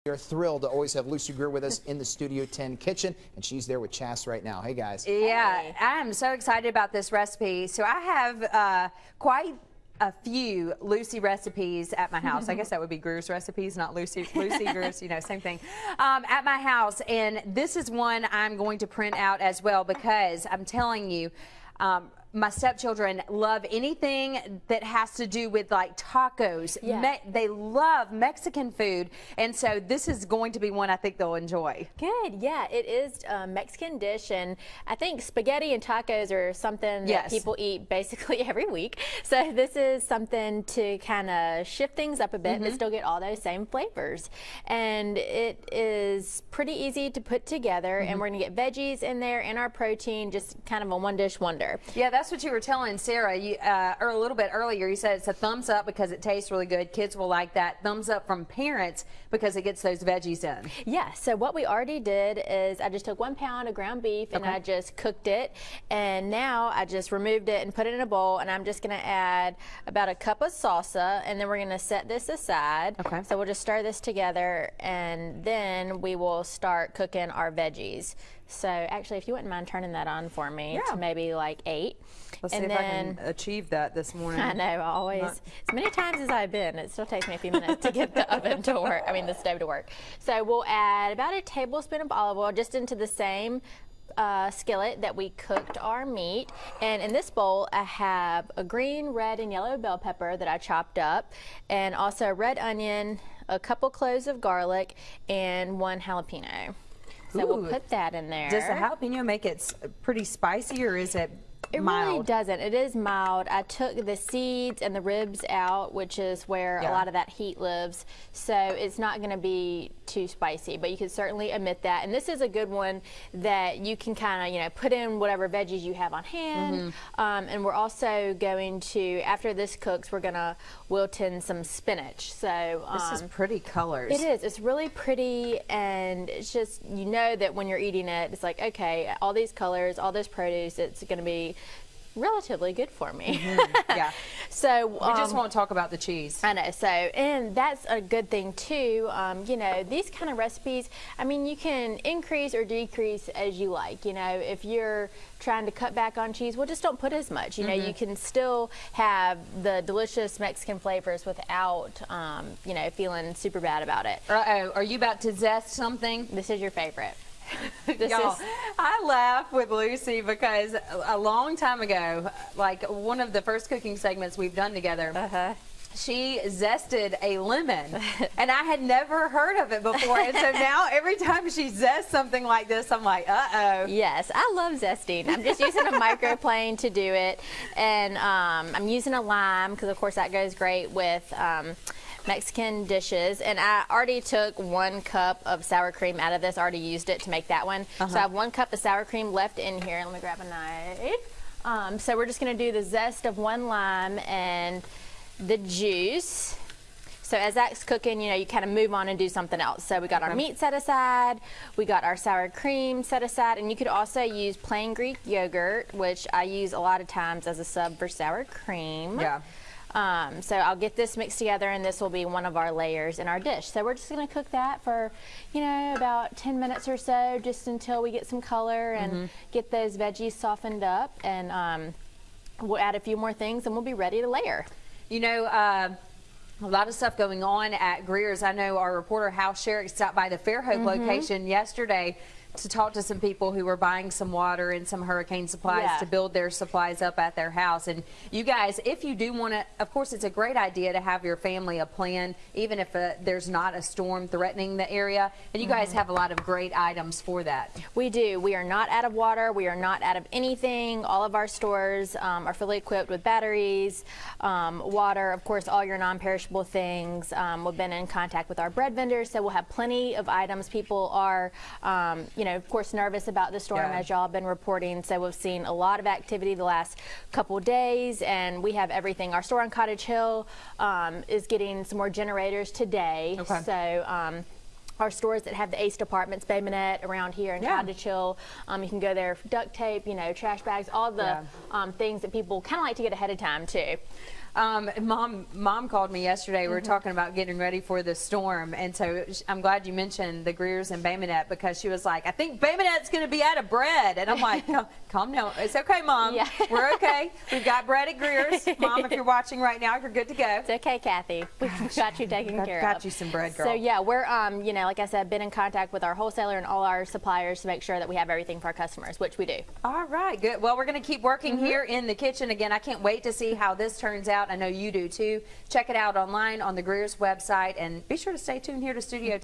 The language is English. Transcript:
We're thrilled to always have Lucy Greer with us in the Studio 10 kitchen, and she's there with Chas right now. Hey, guys. Yeah, I am so excited about this recipe. So I have quite a few Lucy recipes at my house. I guess that would be Greer's recipes, not Lucy Greer's, you know, same thing. At my house, and this is one I'm going to print out as well because I'm telling you, my stepchildren love anything that has to do with like tacos. Yeah. They love Mexican food, and so this is going to be one I think they'll enjoy. Good, yeah, it is a Mexican dish, and I think spaghetti and tacos are something that people eat basically every week. So this is something to kind of shift things up a bit, but still get all those same flavors. And it is pretty easy to put together, and we're gonna get veggies in there and our protein, just kind of a one dish wonder. Yeah, that's what you were telling Sarah or a little bit earlier. You said it's a thumbs up because it tastes really good. Kids will like that. Thumbs up from parents because it gets those veggies in. Yeah, so what we already did is I just took 1 pound of ground beef and I just cooked it, and now I just removed it and put it in a bowl, and I'm just gonna add about a cup of salsa, and then we're gonna set this aside. Okay. So we'll just stir this together, and then we will start cooking our veggies. So actually, if you wouldn't mind turning that on for me to maybe like 8. Let's see if I can achieve that this morning. I know, always. As many times as I've been, it still takes me a few minutes to get the oven to work, I mean the stove to work. So we'll add about a tablespoon of olive oil just into the same skillet that we cooked our meat. And in this bowl, I have a green, red, and yellow bell pepper that I chopped up, and also a red onion, a couple cloves of garlic, and 1 jalapeno. So we'll put that in there. Does the jalapeno make it pretty spicy, or is it mild? It really doesn't. It is mild. I took the seeds and the ribs out, which is where a lot of that heat lives. So it's not going to be too spicy, but you can certainly omit that. And this is a good one that you can kind of, you know, put in whatever veggies you have on hand. And we're also going to, after this cooks, we're going to wilt in some spinach. So this is pretty colors. It is. It's really pretty, and it's just, you know that when you're eating it, it's like, okay, all these colors, all this produce, it's going to be relatively good for me. Yeah. So we just won't talk about the cheese. I know. So, and that's a good thing too. You know, these kind of recipes, I mean, you can increase or decrease as you like. You know, if you're trying to cut back on cheese, well, just don't put as much. You know, you can still have the delicious Mexican flavors without, you know, feeling super bad about it. Uh-oh, are you about to zest something? This is your favorite. Y'all, I laugh with Lucy because a long time ago, like one of the first cooking segments we've done together, she zested a lemon, and I had never heard of it before. And so now every time she zests something like this, I'm like, uh-oh. Yes, I love zesting. I'm just using a microplane to do it, and I'm using a lime because, of course, that goes great with Mexican dishes. And I already took 1 cup of sour cream out of this. I already used it to make that one. So I have 1 cup of sour cream left in here. Let me grab a knife. So we're just going to do the zest of 1 lime and the juice. So as that's cooking, you know, you kind of move on and do something else. So we got our meat set aside, we got our sour cream set aside, and you could also use plain Greek yogurt, which I use a lot of times as a sub for sour cream. Yeah. So I'll get this mixed together, and this will be one of our layers in our dish. So we're just going to cook that for, you know, about 10 minutes or so, just until we get some color and get those veggies softened up. And we'll add a few more things, and we'll be ready to layer. You know, a lot of stuff going on at Greer's. I know our reporter Hal Sherrick stopped by the Fairhope location yesterday to talk to some people who were buying some water and some hurricane supplies to build their supplies up at their house. And you guys, if you do want to, of course, it's a great idea to have your family a plan, even if there's not a storm threatening the area. And you guys have a lot of great items for that. We do. We are not out of water. We are not out of anything. All of our stores are fully equipped with batteries, water, of course, all your non-perishable things. We've been in contact with our bread vendors, so we'll have plenty of items. People are, you know, of course, nervous about the storm, as y'all have been reporting. So we've seen a lot of activity the last couple days, and we have everything. Our store on Cottage Hill is getting some more generators today. So our stores that have the Ace departments, Bay Minette around here in Cottage Hill, you can go there for duct tape, you know, trash bags, all the things that people kind of like to get ahead of time too. Mom called me yesterday. We were talking about getting ready for the storm, and so I'm glad you mentioned the Greers and Bay Minette, because she was like, "I think Bay Minette's going to be out of bread," and I'm like, "Calm down. It's okay, Mom. Yeah. We're okay. We've got bread at Greer's. Mom, if you're watching right now, you're good to go." It's okay, Kathy. We've got you taken care of. Got you some bread, girl. So yeah, we're you know, like I said, been in contact with our wholesaler and all our suppliers to make sure that we have everything for our customers, which we do. All right, good. Well, we're going to keep working here in the kitchen. Again, I can't wait to see how this turns out. I know you do too. Check it out online on the Greer's website, and be sure to stay tuned here to Studio